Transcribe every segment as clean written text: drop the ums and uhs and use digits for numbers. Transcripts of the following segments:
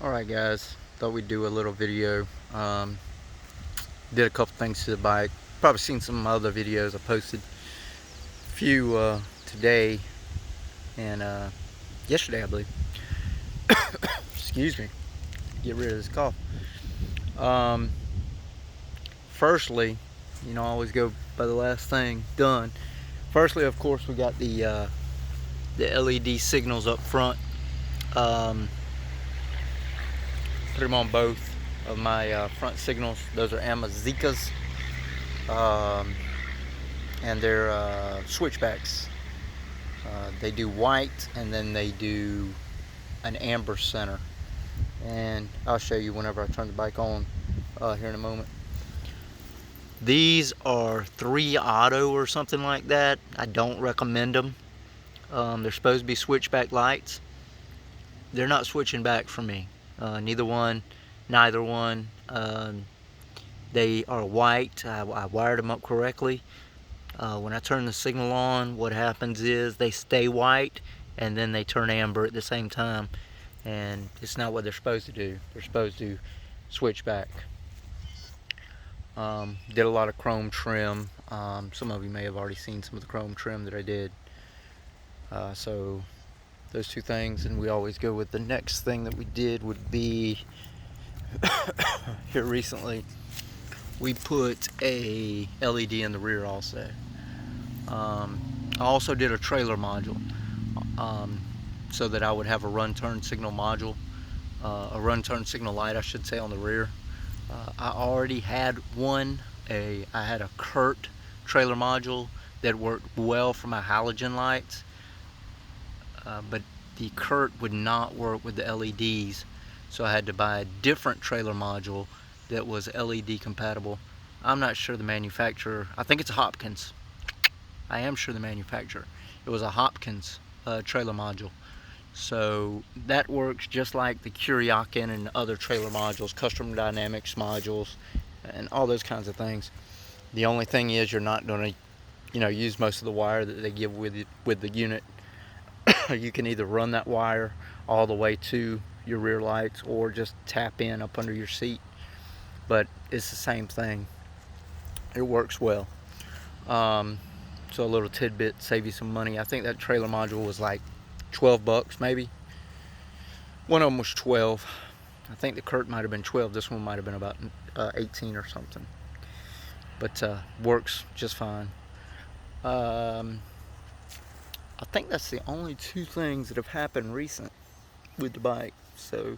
Alright guys, thought we'd do a little video. Did a couple things to the bike. Probably seen some of my other videos. I posted a few today and yesterday, I believe. Excuse me. Get rid of this cough. Firstly, I always go by the last thing done. Firstly, of course, we got the LED signals up front. Put them on both of my front signals. Those are Amazicas, and they're switchbacks. They do white, and then they do an amber center. And I'll show you whenever I turn the bike on here in a moment. These are 3 auto or something like that. I don't recommend them. They're supposed to be switchback lights. They're not switching back for me. Neither one. They are white. I wired them up correctly. When I turn the signal on, what happens is they stay white and then they turn amber at the same time. And it's not what they're supposed to do. They're supposed to switch back. Did a lot of chrome trim. Some of you may have already seen some of the chrome trim that I did. So those 2 things, and we always go with the next thing that we did would be here recently we put a LED in the rear also. I also did a trailer module so that I would have a run turn signal module, a run turn signal light I should say, on the rear. I already had one. I had a Kurt trailer module that worked well for my halogen lights, but the Kurt would not work with the LEDs, so I had to buy a different trailer module that was LED compatible. I'm not sure the manufacturer. I think it's Hopkins. I am sure the manufacturer. It was a Hopkins trailer module. So that works just like the Kuryakin and other trailer modules, custom dynamics modules, and all those kinds of things. The only thing is you're not going to, use most of the wire that they give with the unit. You can either run that wire all the way to your rear lights or just tap in up under your seat. But it's the same thing. It works well. So a little tidbit, save you some money. I think that trailer module was like 12 bucks maybe. One of them was 12. I think the Kurt might have been 12. This one might have been about 18 or something. But works just fine. I think that's the only 2 things that have happened recent with the bike. So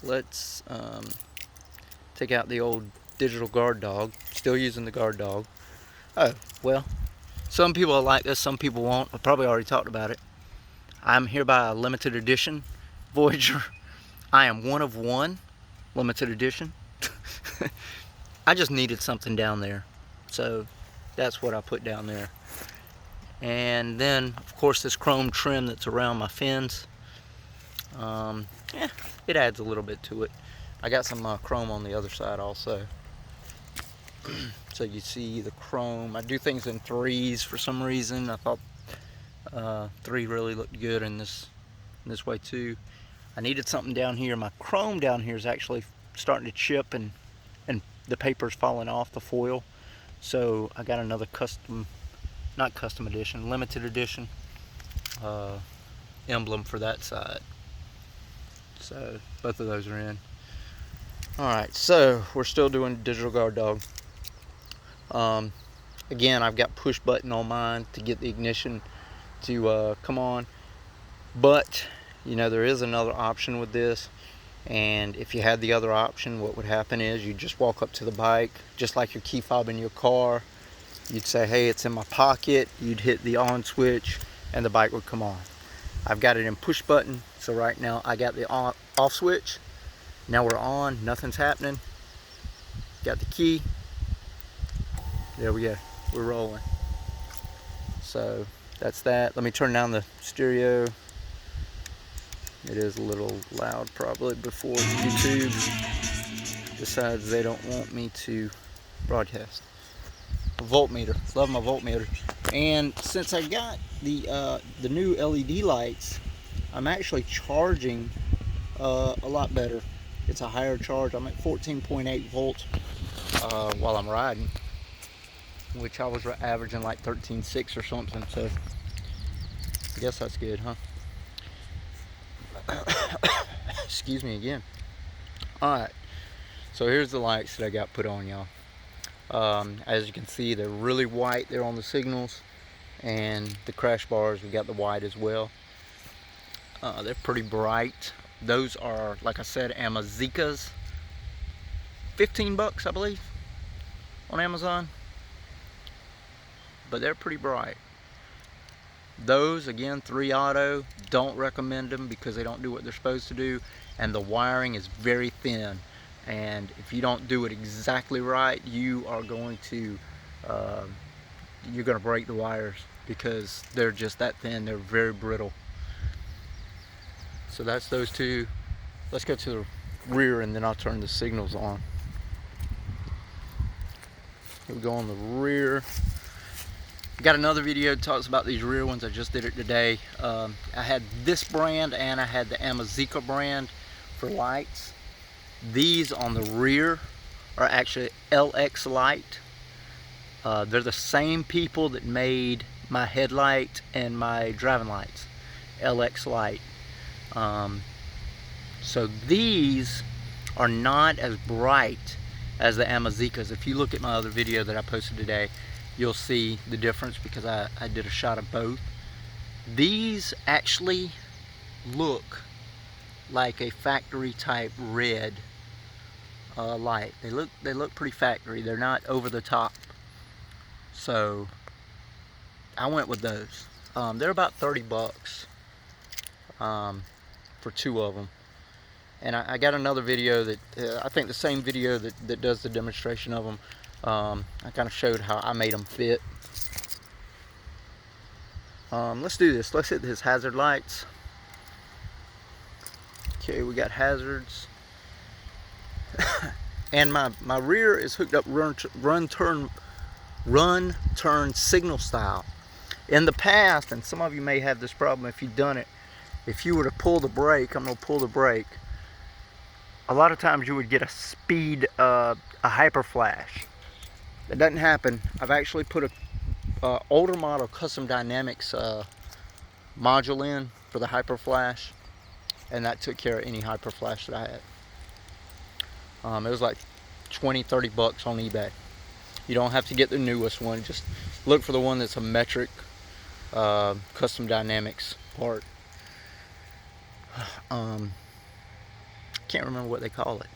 let's take out the old digital guard dog. Still using the guard dog. Oh, well, some people will like this, some people won't. I probably already talked about it. I'm here by a limited edition Voyager. I am one of one limited edition. I just needed something down there, so that's what I put down there. And then, of course, this chrome trim that's around my fins. It adds a little bit to it. I got some chrome on the other side also. So you see the chrome. I do things in 3s for some reason. I thought 3 really looked good in this way too. I needed something down here. My chrome down here is actually starting to chip and the paper's falling off the foil. So I got another limited edition emblem for that side. So both of those are in. Alright, so we're still doing digital guard dog. Again, I've got push button on mine to get the ignition to come on, but there is another option with this. And if you had the other option, what would happen is you just walk up to the bike, just like your key fob in your car. You'd say, hey, it's in my pocket. You'd hit the on switch and the bike would come on. I've got it in push button, so right now I got the off switch. Now we're on, nothing's happening. Got the key. There we go, we're rolling. So that's that. Let me turn down the stereo. It is a little loud probably before YouTube decides they don't want me to broadcast. Voltmeter, love my voltmeter. And since I got the new LED lights, I'm actually charging a lot better. It's a higher charge. I'm at 14.8 volts while I'm riding, which I was averaging like 13.6 or something, so I guess that's good, huh? Excuse me again. Alright, so here's the lights that I got put on, y'all. As you can see, they're really white there on the signals, and the crash bars, we got the white as well. They're pretty bright. Those are, like I said, Amazikas. 15 bucks, I believe, on Amazon. But they're pretty bright. Those, again, 3 auto, don't recommend them because they don't do what they're supposed to do, and the wiring is very thin. And if you don't do it exactly right, you are going to break the wires because they're just that thin. They're very brittle. So that's those two. Let's go to the rear and then I'll turn the signals on. Here we go on the rear. Got another video that talks about these rear ones. I just did it today. I had this brand and I had the Amazika brand for lights. These on the rear are actually LX Light. They're the same people that made my headlight and my driving lights. LX Light. So these are not as bright as the Amazikas. If you look at my other video that I posted today, you'll see the difference because I did a shot of both. These actually look like a factory type red light. They look pretty factory. They're not over the top. So I went with those. They're about 30 bucks for 2 of them. And I got another video that I think the same video that does the demonstration of them. I kind of showed how I made them fit. Let's do this. Let's hit his hazard lights. Okay, we got hazards. And my rear is hooked up run turn signal style. In the past, and some of you may have this problem if you've done it, if you were to pull the brake, I'm going to pull the brake, a lot of times you would get a speed, a hyper flash. That doesn't happen. I've actually put a older model Custom Dynamics module in for the hyper flash, and that took care of any hyper flash that I had. It was like 20-30 bucks on eBay. You don't have to get the newest one. Just look for the one that's a metric Custom Dynamics part. Can't remember what they call it.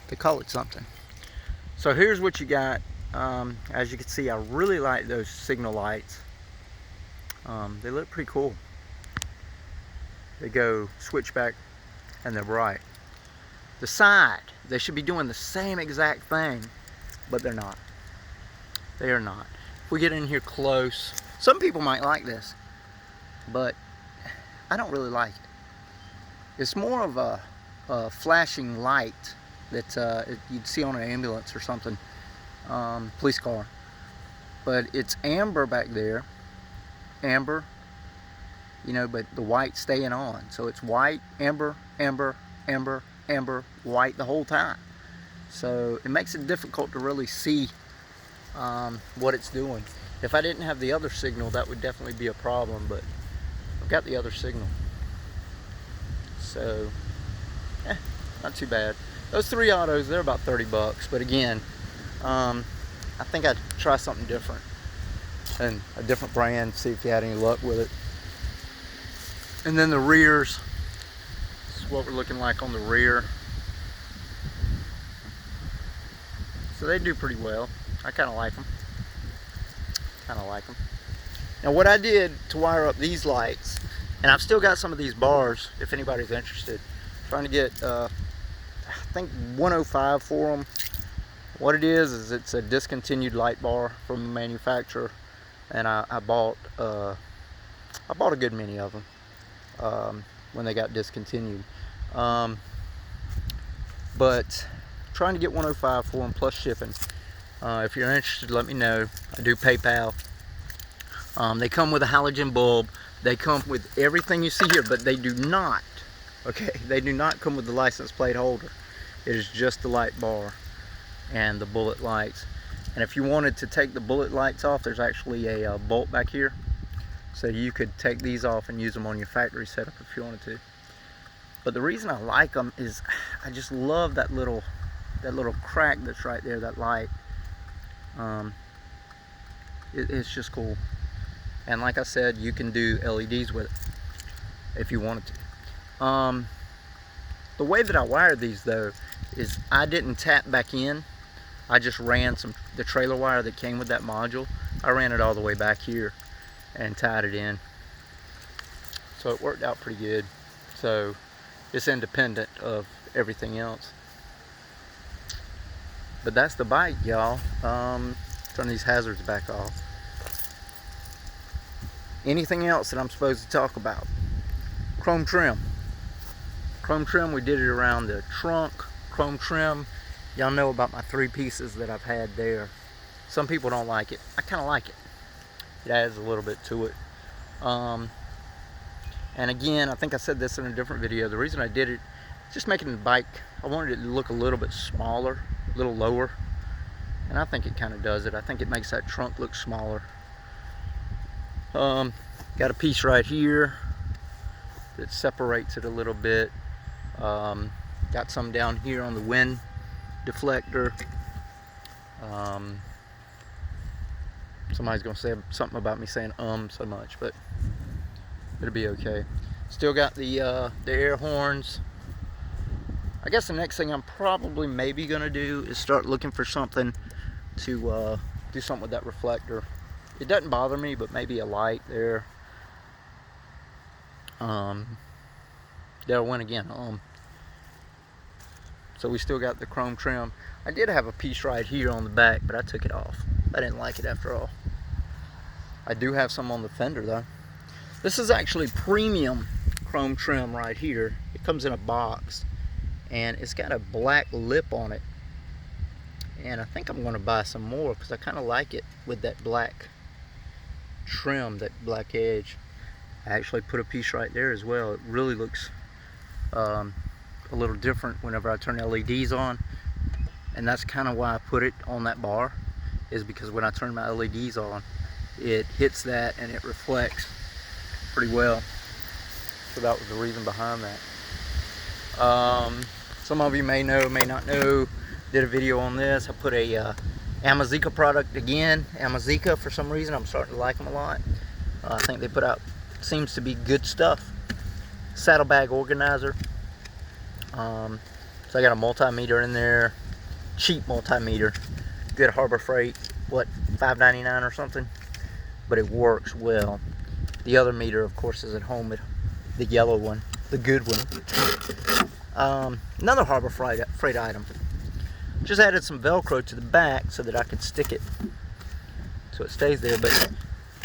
They call it something. So here's what you got. As you can see, I really like those signal lights. They look pretty cool. They go switchback and they're bright. The side, they should be doing the same exact thing, but they're not. They are not. If we get in here close, some people might like this, but I don't really like it. It's more of a flashing light that you'd see on an ambulance or something, police car. But it's amber back there, amber, you know, but the white staying on. So it's white, amber, amber, amber, amber, white the whole time. So it makes it difficult to really see what it's doing. If I didn't have the other signal, that would definitely be a problem, but I've got the other signal. So, not too bad. Those 3 autos, they're about 30 bucks, but again, I think I'd try something different and a different brand, see if you had any luck with it. And then the rears, this is what we're looking like on the rear. So they do pretty well. I kind of like them. Now what I did to wire up these lights, and I've still got some of these bars if anybody's interested, trying to get I think 105 for them. What it is it's a discontinued light bar from the manufacturer, and I bought a good many of them when they got discontinued. But trying to get 105 for them plus shipping. If you're interested, let me know. I do PayPal. They come with a halogen bulb. They come with everything you see here, but they do not Okay, they do not come with the license plate holder. It is just the light bar and the bullet lights. And if you wanted to take the bullet lights off, there's actually a bolt back here, so you could take these off and use them on your factory setup if you wanted to. But the reason I like them is I just love that little crack that's right there, that light. It's just cool. And like I said, you can do LEDs with it if you wanted to. The way that I wired these though is I didn't tap back in. I just ran the trailer wire that came with that module. I ran it all the way back here and tied it in. So it worked out pretty good. So it's independent of everything else. But that's the bike, y'all. Turn these hazards back off. Anything else that I'm supposed to talk about? Chrome trim. Chrome trim, we did it around the trunk. Chrome trim, y'all know about my 3 pieces that I've had there. Some people don't like it. I kind of like it. It adds a little bit to it. And again, I think I said this in a different video. The reason I did it, just making the bike, I wanted it to look a little bit smaller, a little lower. And I think it kind of does it. I think it makes that trunk look smaller. Got a piece right here that separates it a little bit. Got some down here on the wind deflector. Somebody's gonna say something about me saying so much, but it'll be okay. Still got the air horns. I guess the next thing I'm probably maybe gonna do is start looking for something to do something with that reflector. It doesn't bother me, but maybe a light there. There I went again. So we still got the chrome trim. I did have a piece right here on the back, but I took it off. I didn't like it after all. I do have some on the fender though. This is actually premium chrome trim right here. It comes in a box and it's got a black lip on it. And I think I'm going to buy some more because I kind of like it with that black trim, that black edge. I actually put a piece right there as well. It really looks a little different whenever I turn LEDs on, and that's kind of why I put it on that bar, is because when I turn my LEDs on, it hits that and it reflects pretty well. So that was the reason behind that. Some of you may know, may not know, did a video on this. I put a Amazika product again. Amazika, for some reason I'm starting to like them a lot. I think they put out, seems to be good stuff. Saddlebag organizer. So I got a multimeter in there, cheap multimeter, good Harbor Freight, what, $5.99 or something, but it works well. The other meter, of course, is at home, the yellow one, the good one. Another Harbor Freight item. Just added some Velcro to the back so that I could stick it so it stays there. But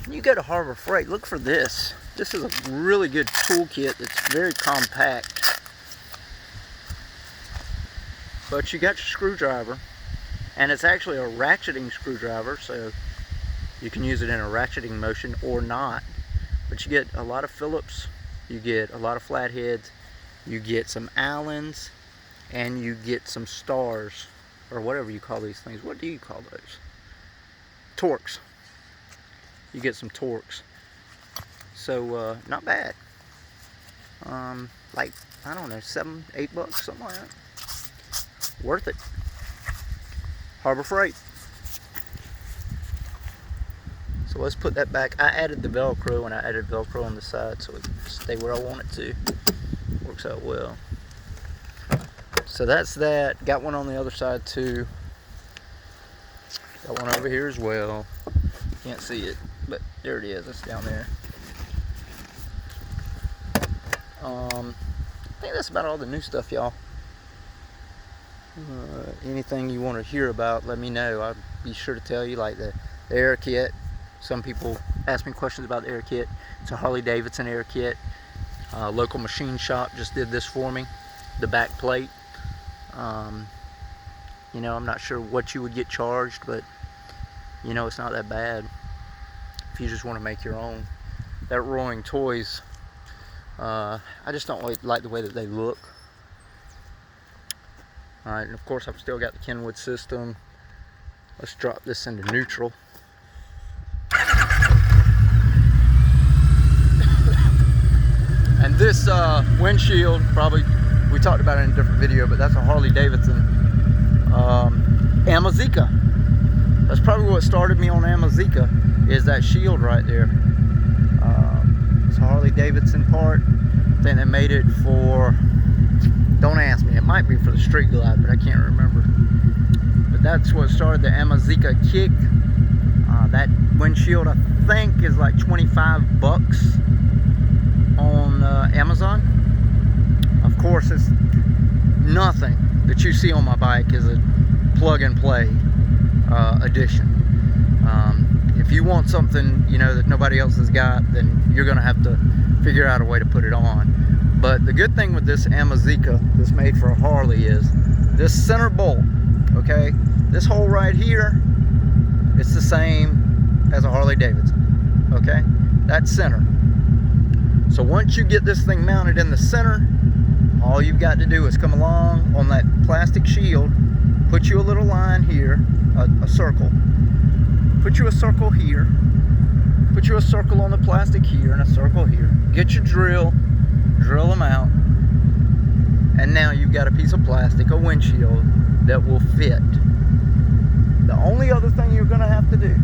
when you go to Harbor Freight, look for this. This is a really good toolkit that's very compact. But you got your screwdriver, and it's actually a ratcheting screwdriver, so you can use it in a ratcheting motion or not. But you get a lot of Phillips, you get a lot of flatheads, you get some Allens, and you get some stars, or whatever you call these things. What do you call those? Torques. You get some Torques. So not bad. Like, I don't know, $7, $8, something like that. Worth it. Harbor Freight. So let's put that back. I added the Velcro, and I added Velcro on the side so it can stay where I want it to. Works out well. So that's that. Got one on the other side too. Got one over here as well. Can't see it, but there it is. It's down there. I think that's about all the new stuff, y'all. Anything you want to hear about, let me know. I'll be sure to tell you, like the air kit. Some people ask me questions about the air kit. It's a Harley Davidson air kit. Local machine shop just did this for me. The back plate. You know, I'm not sure what you would get charged, but you know, it's not that bad if you just want to make your own. That Roaring Toys I just don't like the way that they look. Alright, and of course I've still got the Kenwood system. Let's drop this into neutral. And this windshield, probably, we talked about it in a different video, but that's a Harley Davidson Amazika. That's probably what started me on Amazika, is that shield right there. It's a Harley Davidson part. I think they made it for, don't ask me, it might be for the Street Glide, but I can't remember. But that's what started the Amazika kick. That windshield, I think, is like 25 bucks on Amazon. Of course, it's nothing that you see on my bike is a plug and play edition. If you want something, you know, that nobody else has got, then you're gonna have to figure out a way to put it on. But the good thing with this Amazika that's made for a Harley is this center bolt, okay? This hole right here, it's the same as a Harley Davidson, okay? That's center. So once you get this thing mounted in the center, all you've got to do is come along on that plastic shield, put you a little line here, a circle, put you a circle here, put you a circle on the plastic here and a circle here. Get your drill them out, and now you've got a piece of plastic, a windshield that will fit. The only other thing you're gonna have to do,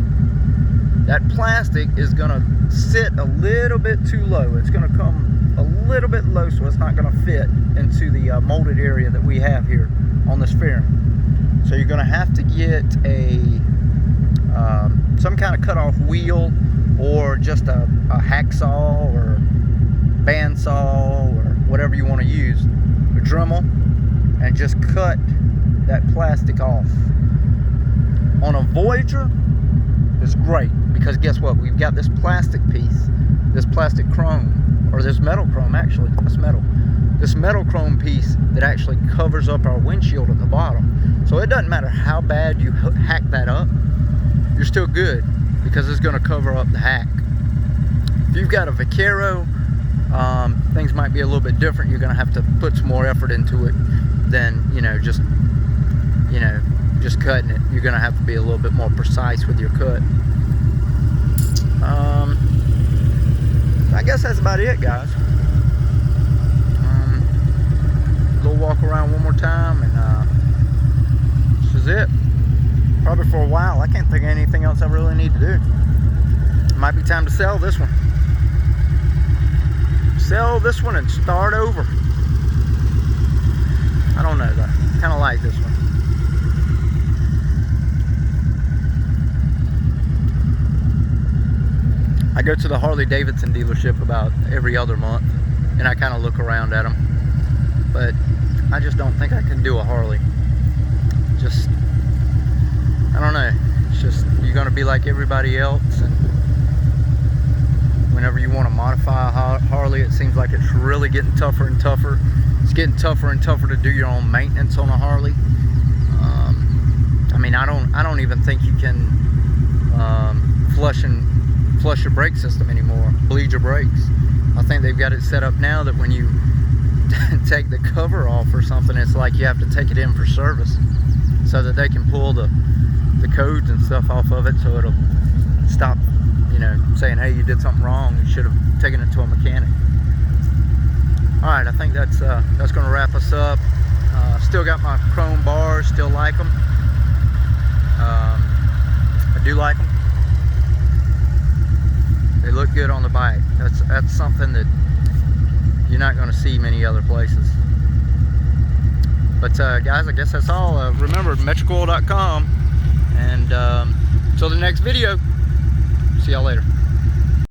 that plastic is gonna sit a little bit too low. It's gonna come a little bit low, so it's not gonna fit into the molded area that we have here on this fairing. So you're gonna have to get a some kind of cut-off wheel, or just a hacksaw or bandsaw or whatever you want to use, a Dremel, and just cut that plastic off. On a Voyager, it's great because guess what? We've got this plastic piece, this plastic chrome, or this metal chrome, actually, that's metal. This metal chrome piece that actually covers up our windshield at the bottom. So it doesn't matter how bad you hack that up, you're still good because it's going to cover up the hack. If you've got a Vaquero, things might be a little bit different. You're going to have to put some more effort into it than, just cutting it. You're going to have to be a little bit more precise with your cut. I guess that's about it, guys. We'll walk around one more time, and this is it. Probably for a while. I can't think of anything else I really need to do. It might be time to sell this one. Sell this one and start over. I don't know though. Kind of like this one. I go to the Harley Davidson dealership about every other month, and I kind of look around at them. But I just don't think I can do a Harley. Just, I don't know. It's just, you're going to be like everybody else, and whenever you want to modify a Harley, it seems like it's really getting tougher and tougher. It's getting tougher and tougher to do your own maintenance on a Harley. I mean, I don't even think you can flush your brake system anymore, bleed your brakes. I think they've got it set up now that when you take the cover off or something, it's like you have to take it in for service so that they can pull the codes and stuff off of it, so it'll stop, saying, hey, you did something wrong, you should have taken it to a mechanic. Alright, I think that's going to wrap us up. Still got my chrome bars, still like them. I do like them. They look good on the bike. That's something that you're not going to see many other places. But guys, I guess that's all. Remember, MEtricoil.com, and until the next video, see y'all later.